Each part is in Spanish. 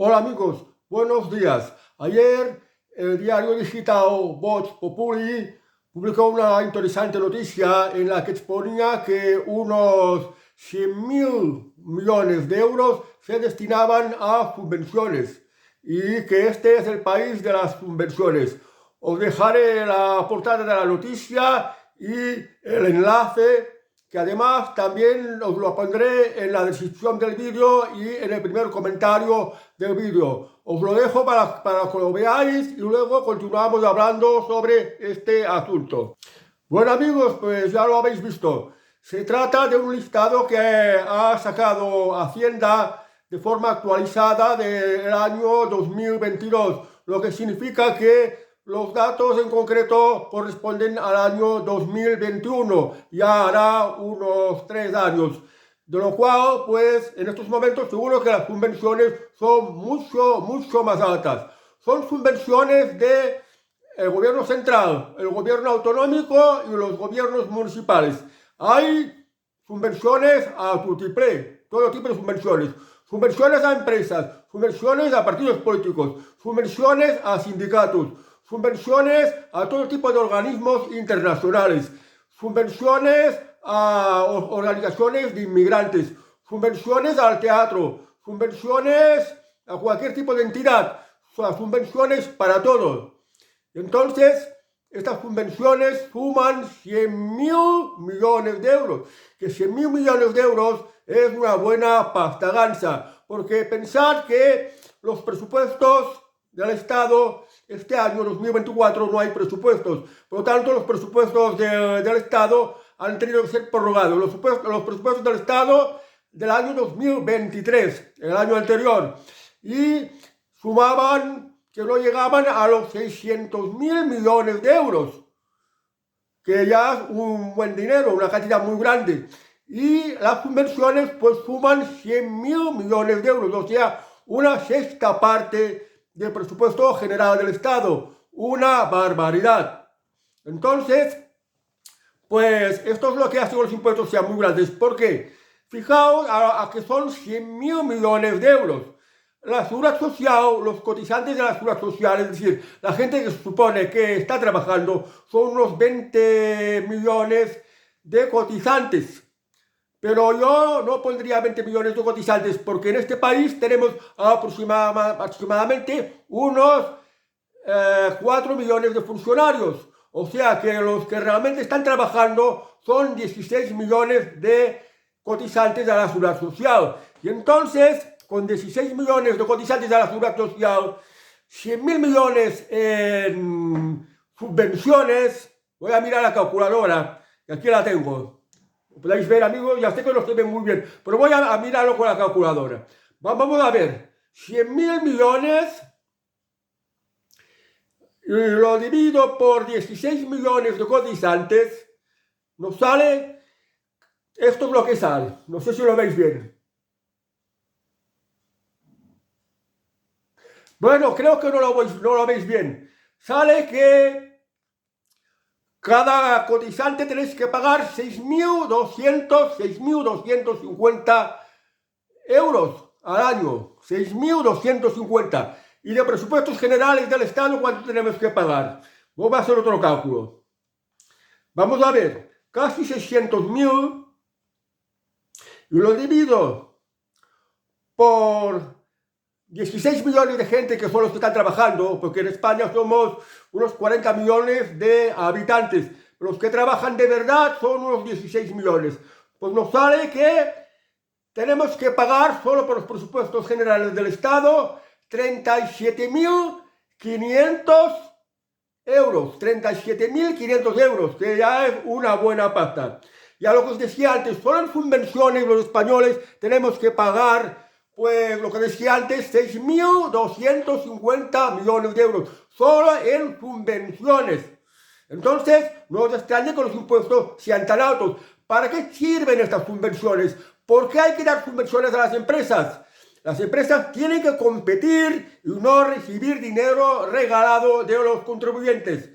Hola amigos, buenos días. Ayer el diario digital Vox Populi publicó una interesante noticia en la que exponía que unos 100.000 millones de euros se destinaban a subvenciones y que este es el país de las subvenciones. Os dejaré la portada de la noticia y el enlace, que además también os lo pondré en la descripción del vídeo y en el primer comentario del vídeo. Os lo dejo para que lo veáis y luego continuamos hablando sobre este asunto. Bueno amigos, pues ya lo habéis visto. Se trata de un listado que ha sacado Hacienda de forma actualizada del año 2022, lo que significa que los datos en concreto corresponden al año 2021, ya hará unos 3 años. De lo cual, pues, en estos momentos seguro que las subvenciones son mucho más altas. Son subvenciones de el gobierno central, el gobierno autonómico y los gobiernos municipales. Hay subvenciones a multiple, todo tipo de subvenciones. Subvenciones a empresas, subvenciones a partidos políticos, subvenciones a sindicatos, subvenciones a todo tipo de organismos internacionales, subvenciones a organizaciones de inmigrantes, subvenciones al teatro, subvenciones a cualquier tipo de entidad, subvenciones para todo. Entonces, estas subvenciones suman 100.000 millones de euros, que 100.000 millones de euros es una buena pasta gansa, porque pensar que los presupuestos del Estado, este año 2024 no hay presupuestos, por lo tanto los presupuestos del Estado han tenido que ser prorrogados. Los presupuestos del Estado del año 2023, el año anterior, y sumaban que no llegaban a los 600.000 millones de euros, que ya es un buen dinero, una cantidad muy grande. Y las subvenciones pues suman 100.000 millones de euros, o sea, una sexta parte del presupuesto general del Estado. Una barbaridad. Entonces, pues esto es lo que hace que los impuestos sean muy grandes. ¿Por qué? Fijaos a que son 100.000 millones de euros. La seguridad social, los cotizantes de la seguridad social, es decir, la gente que se supone que está trabajando, son unos 20 millones de cotizantes. Pero yo no pondría 20 millones de cotizantes porque en este país tenemos aproximadamente unos 4 millones de funcionarios. O sea que los que realmente están trabajando son 16 millones de cotizantes de la seguridad social. Y entonces, con 16 millones de cotizantes de la seguridad social, 100.000 millones en subvenciones, voy a mirar la calculadora, que aquí la tengo. Podéis ver, amigos, ya sé que no se ve muy bien, pero voy a mirarlo con la calculadora. Vamos a ver, 100.000 millones, y lo divido por 16 millones de cotizantes, nos sale, esto es lo que sale, no sé si lo veis bien. Bueno, creo que no lo veis bien. Sale que cada cotizante tenéis que pagar 6.250 euros al año. 6.250. Y de presupuestos generales del Estado, ¿cuánto tenemos que pagar? Vamos a hacer otro cálculo. Vamos a ver, casi 600.000 y lo divido por 16 millones de gente que son los que están trabajando, porque en España somos unos 40 millones de habitantes. Los que trabajan de verdad son unos 16 millones. Pues nos sale que tenemos que pagar solo por los presupuestos generales del Estado 37.500 euros. 37.500 euros, que ya es una buena pasta. Y a lo que os decía antes, solo en subvenciones los españoles tenemos que pagar, pues lo que decía antes, 6.250 millones de euros, solo en subvenciones. Entonces, no os extrañe que los impuestos sean tan altos. ¿Para qué sirven estas subvenciones? ¿Por qué hay que dar subvenciones a las empresas? Las empresas tienen que competir y no recibir dinero regalado de los contribuyentes.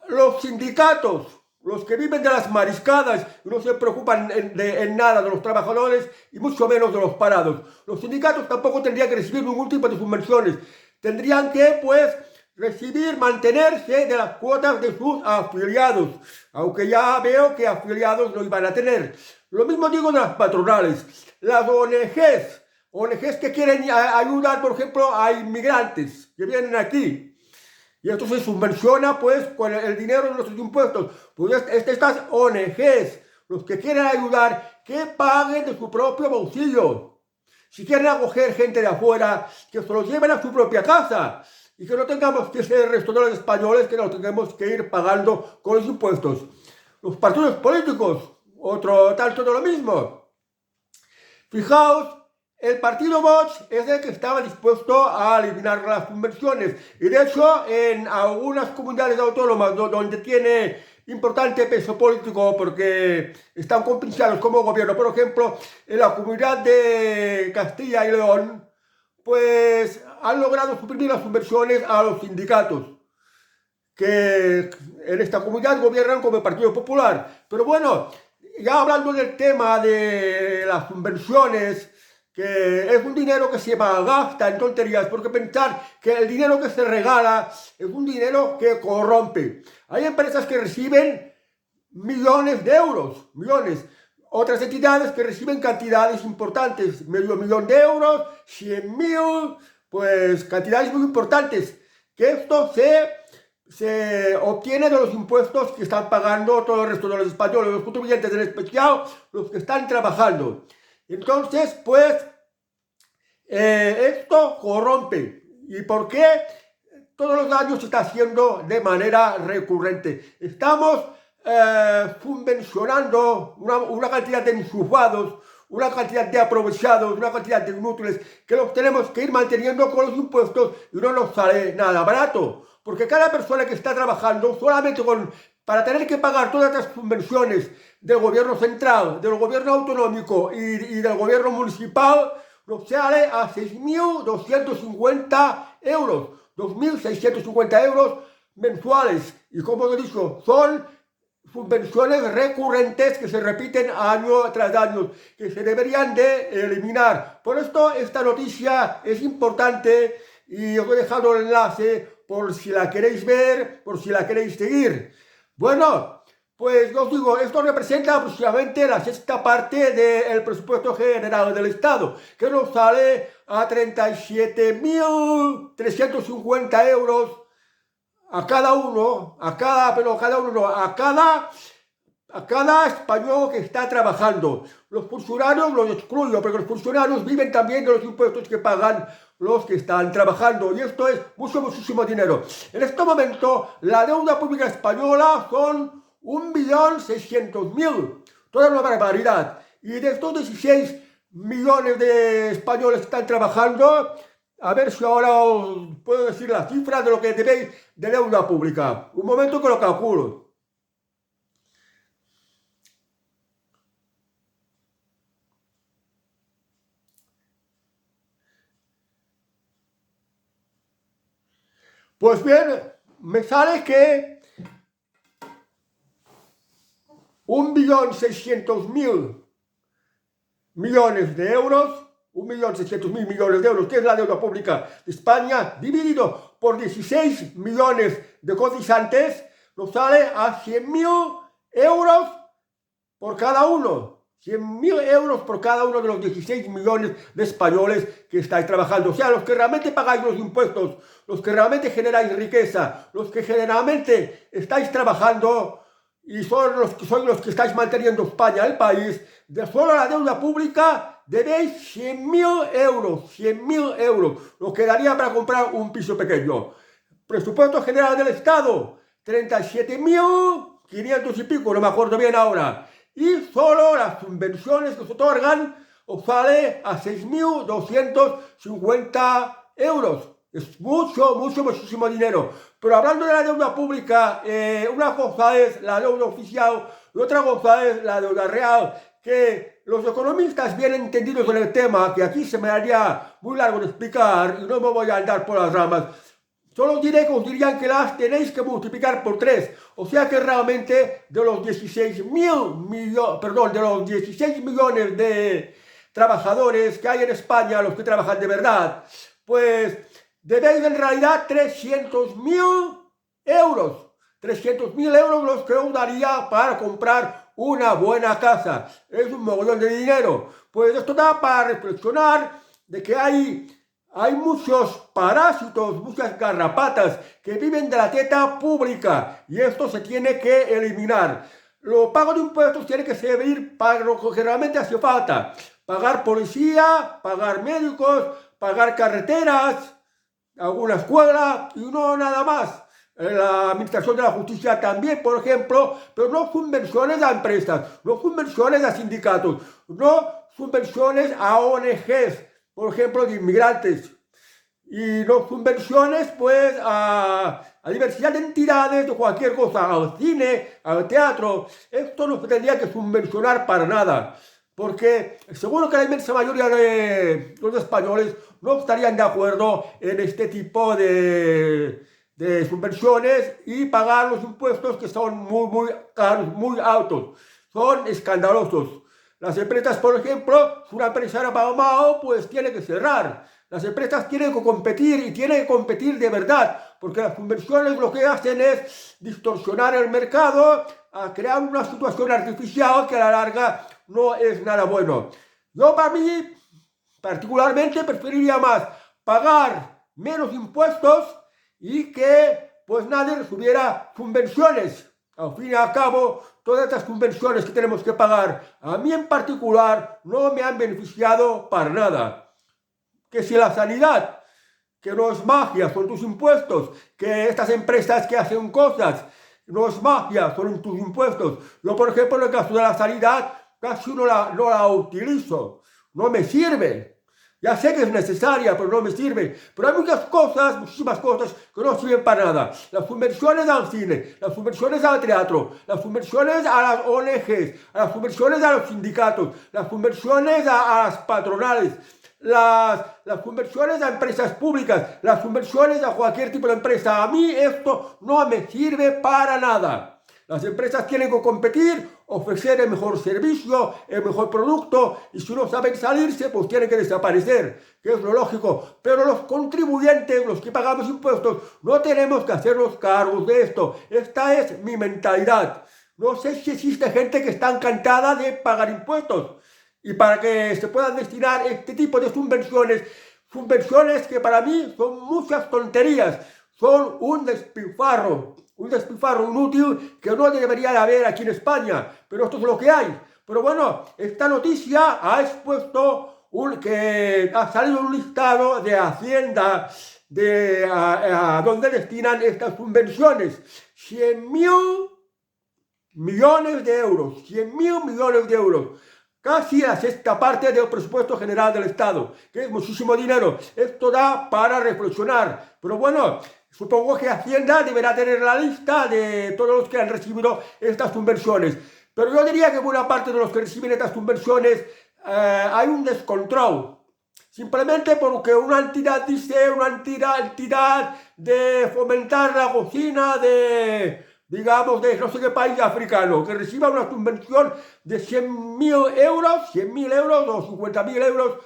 Los sindicatos, los que viven de las mariscadas y no se preocupan en nada de los trabajadores y mucho menos de los parados. Los sindicatos tampoco tendrían que recibir ningún tipo de subvenciones. Tendrían que, pues, mantenerse de las cuotas de sus afiliados, aunque ya veo que afiliados no iban a tener. Lo mismo digo de las patronales. Las ONGs que quieren ayudar, por ejemplo, a inmigrantes que vienen aquí. Y esto se subvenciona, pues, con el dinero de nuestros impuestos. Pues estas ONGs, los que quieren ayudar, que paguen de su propio bolsillo. Si quieren acoger gente de afuera, que se los lleven a su propia casa. Y que no tengamos que ser restauradores españoles, que nos tengamos que ir pagando con los impuestos. Los partidos políticos, otro tanto de lo mismo. Fijaos, el partido Vox es el que estaba dispuesto a eliminar las subvenciones. Y de hecho, en algunas comunidades autónomas donde tiene importante peso político porque están compinchados como gobierno, por ejemplo, en la comunidad de Castilla y León, pues han logrado suprimir las subvenciones a los sindicatos, que en esta comunidad gobiernan como el Partido Popular. Pero bueno, ya hablando del tema de las subvenciones, que es un dinero que se malgasta en tonterías, porque pensar que el dinero que se regala es un dinero que corrompe. Hay empresas que reciben millones de euros, millones. Otras entidades que reciben cantidades importantes, medio millón de euros, 100.000, pues cantidades muy importantes. Que esto se obtiene de los impuestos que están pagando todo el resto de los españoles, los contribuyentes, en especial los que están trabajando. Entonces, pues, esto corrompe. ¿Y por qué? Todos los años se está haciendo de manera recurrente. Estamos subvencionando una cantidad de enchufados, una cantidad de aprovechados, una cantidad de inútiles, que los tenemos que ir manteniendo con los impuestos y no nos sale nada barato. Porque cada persona que está trabajando solamente para tener que pagar todas las subvenciones del gobierno central, del gobierno autonómico y del gobierno municipal, nos sale a 6.250 euros, 2.650 euros mensuales. Y como os he dicho, son subvenciones recurrentes que se repiten año tras año, que se deberían de eliminar. Por esto esta noticia es importante y os he dejado el enlace por si la queréis ver, por si la queréis seguir. Bueno, pues os digo, esto representa aproximadamente la sexta parte del presupuesto general del Estado, que nos sale a 37.350 euros a cada uno, a cada español que está trabajando. Los funcionarios los excluyo, porque los funcionarios viven también de los impuestos que pagan los que están trabajando, y esto es muchísimo dinero. En este momento, la deuda pública española son 1.600.000, toda una barbaridad. Y de estos 16 millones de españoles que están trabajando, a ver si ahora os puedo decir la cifra de lo que debéis de deuda pública. Un momento que lo calculo. Pues bien, me sale que 1.600.000 millones de euros, 1.600.000 millones de euros, que es la deuda pública de España, dividido por 16 millones de cotizantes, nos sale a 100.000 euros por cada uno. 100.000 euros por cada uno de los 16 millones de españoles que estáis trabajando. O sea, los que realmente pagáis los impuestos, los que realmente generáis riqueza, los que generalmente estáis trabajando y son los que estáis manteniendo España, el país, de solo la deuda pública debéis 100.000 euros, 100.000 euros, lo que daría para comprar un piso pequeño. Presupuesto general del Estado, 37.500 y pico, no me acuerdo bien ahora. Y solo las subvenciones que se otorgan os sale a 6.250 euros. Es muchísimo dinero. Pero hablando de la deuda pública, una cosa es la deuda oficial y otra cosa es la deuda real, que los economistas bien entendidos en el tema, que aquí se me haría muy largo de explicar y no me voy a andar por las ramas, Solo diré que os dirían que las tenéis que multiplicar por 3. O sea que realmente de los 16 millones de trabajadores que hay en España, los que trabajan de verdad, pues debéis en realidad 300.000 euros. 300.000 euros los que os daría para comprar una buena casa. Es un mogollón de dinero. Pues esto da para reflexionar de que hay muchos parásitos, muchas garrapatas que viven de la teta pública y esto se tiene que eliminar. Los pagos de impuestos tienen que servir para lo que realmente hace falta. Pagar policía, pagar médicos, pagar carreteras, alguna escuela y no nada más. La administración de la justicia también, por ejemplo, pero no subvenciones a empresas, no subvenciones a sindicatos, no subvenciones a ONGs, por ejemplo, de inmigrantes, y no subvenciones pues a diversidad de entidades de cualquier cosa, al cine, al teatro. Esto no se tendría que subvencionar para nada, porque seguro que la inmensa mayoría de los españoles no estarían de acuerdo en este tipo de subvenciones y pagar los impuestos que son muy caros, muy altos. Son escandalosos. Las empresas, por ejemplo, si una empresa era Mao, pues tiene que cerrar. Las empresas tienen que competir y tienen que competir de verdad, porque las subvenciones lo que hacen es distorsionar el mercado, a crear una situación artificial que a la larga no es nada bueno. Yo para mí, particularmente, preferiría más pagar menos impuestos y que pues nadie recibiera subvenciones. Al fin y al cabo, todas estas subvenciones que tenemos que pagar, a mí en particular, no me han beneficiado para nada. Que si la sanidad, que no es magia, son tus impuestos, que estas empresas que hacen cosas, no es magia, son tus impuestos. Yo, por ejemplo, en el caso de la sanidad, casi no la utilizo, no me sirve. Ya sé que es necesaria, pero no me sirve. Pero hay muchas cosas, muchísimas cosas que no sirven para nada. Las subvenciones al cine, las subvenciones al teatro, las subvenciones a las ONGs, las subvenciones a los sindicatos, las subvenciones a las patronales, las subvenciones a empresas públicas, las subvenciones a cualquier tipo de empresa. A mí esto no me sirve para nada. Las empresas tienen que competir, ofrecer el mejor servicio, el mejor producto, y si no saben salirse, pues tienen que desaparecer, que es lo lógico. Pero los contribuyentes, los que pagamos impuestos, no tenemos que hacernos cargos de esto. Esta es mi mentalidad. No sé si existe gente que está encantada de pagar impuestos y para que se puedan destinar este tipo de subvenciones que para mí son muchas tonterías, son un despilfarro inútil que no debería de haber aquí en España, pero esto es lo que hay. Pero bueno, esta noticia ha expuesto que ha salido un listado de Hacienda de a dónde destinan estas subvenciones. 100.000 millones de euros, 100.000 millones de euros. Casi la sexta parte del presupuesto general del Estado, que es muchísimo dinero. Esto da para reflexionar. Pero bueno, supongo que Hacienda deberá tener la lista de todos los que han recibido estas subvenciones. Pero yo diría que buena parte de los que reciben estas subvenciones hay un descontrol. Simplemente porque una entidad dice, una entidad de fomentar la cocina digamos, de no sé qué país africano, que reciba una subvención de 100.000 euros, 100.000 euros o 50.000 euros,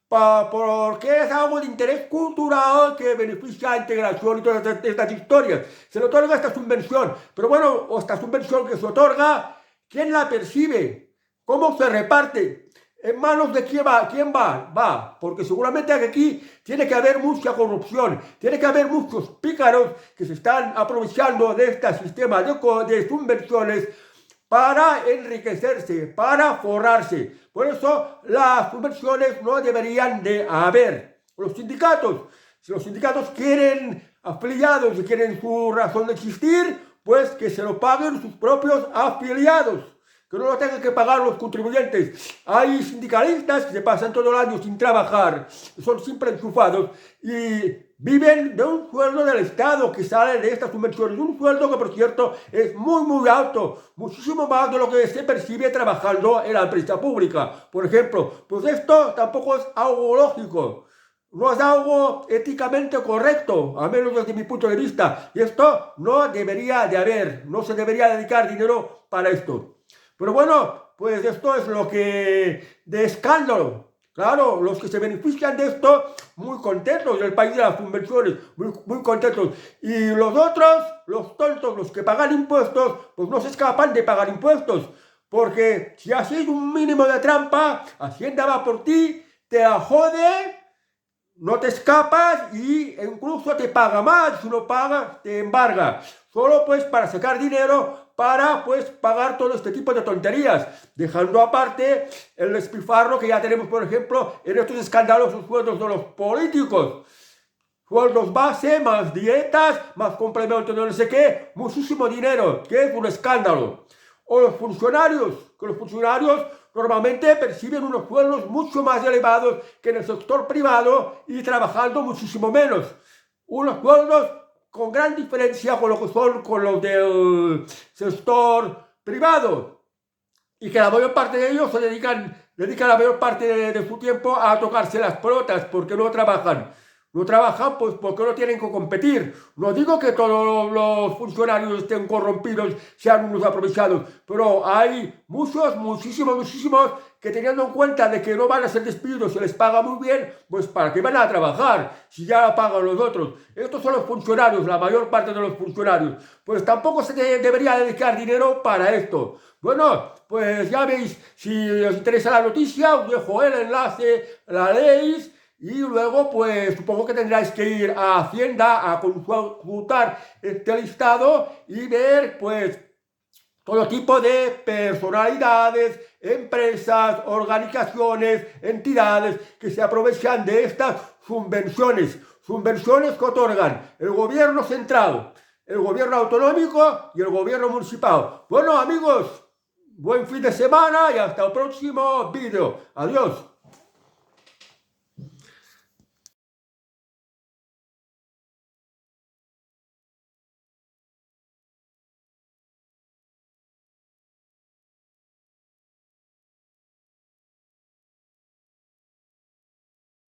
porque es algo de interés cultural que beneficia a la integración y todas estas historias. Se le otorga esta subvención, pero bueno, esta subvención que se otorga, ¿quién la percibe? ¿Cómo se reparte? ¿En manos de quién va? ¿Quién va? Porque seguramente aquí tiene que haber mucha corrupción, tiene que haber muchos pícaros que se están aprovechando de este sistema de subvenciones para enriquecerse, para forrarse. Por eso las subvenciones no deberían de haber. Los sindicatos, si los sindicatos quieren afiliados y quieren su razón de existir, pues que se lo paguen sus propios afiliados, que no lo tengan que pagar los contribuyentes. Hay sindicalistas que se pasan todo el año sin trabajar, son siempre enchufados y viven de un sueldo del Estado que sale de estas subvenciones, un sueldo que por cierto es muy alto, muchísimo más de lo que se percibe trabajando en la empresa pública, por ejemplo. Pues esto tampoco es algo lógico. no es algo éticamente correcto, al menos desde mi punto de vista. Y esto no debería de haber, no se debería dedicar dinero para esto. Pero bueno, pues esto es lo que de escándalo. Claro, los que se benefician de esto, muy contentos, el país de las subvenciones, muy contentos. Y los otros, los tontos, los que pagan impuestos, pues no se escapan de pagar impuestos. Porque si haces un mínimo de trampa, Hacienda va por ti, te la jode, no te escapas y incluso te paga más. Si no pagas, te embarga. Solo pues para sacar dinero para pues pagar todo este tipo de tonterías, dejando aparte el despilfarro que ya tenemos, por ejemplo, en estos escandalosos sueldos de los políticos. Sueldos base, más dietas, más complementos de no sé qué, muchísimo dinero, que es un escándalo. O los funcionarios, que los funcionarios normalmente perciben unos sueldos mucho más elevados que en el sector privado y trabajando muchísimo menos. Unos sueldos con gran diferencia con lo que son con los del sector privado. Y que la mayor parte de ellos dedican la mayor parte de su tiempo a tocarse las pelotas porque no trabajan. No trabajan pues porque no tienen que competir. No digo que todos los funcionarios estén corrompidos, sean unos aprovechados, pero hay muchísimos que teniendo en cuenta de que no van a ser despedidos, se les paga muy bien, pues ¿para qué van a trabajar si ya pagan los otros? Estos son los funcionarios, la mayor parte de los funcionarios. Pues tampoco se debería dedicar dinero para esto. Bueno, pues ya veis, si os interesa la noticia, os dejo el enlace, la leéis. Y luego, pues supongo que tendráis que ir a Hacienda a consultar este listado y ver, pues, todo tipo de personalidades, empresas, organizaciones, entidades que se aprovechan de estas subvenciones. Subvenciones que otorgan el gobierno central, el gobierno autonómico y el gobierno municipal. Bueno, amigos, buen fin de semana y hasta el próximo vídeo. Adiós.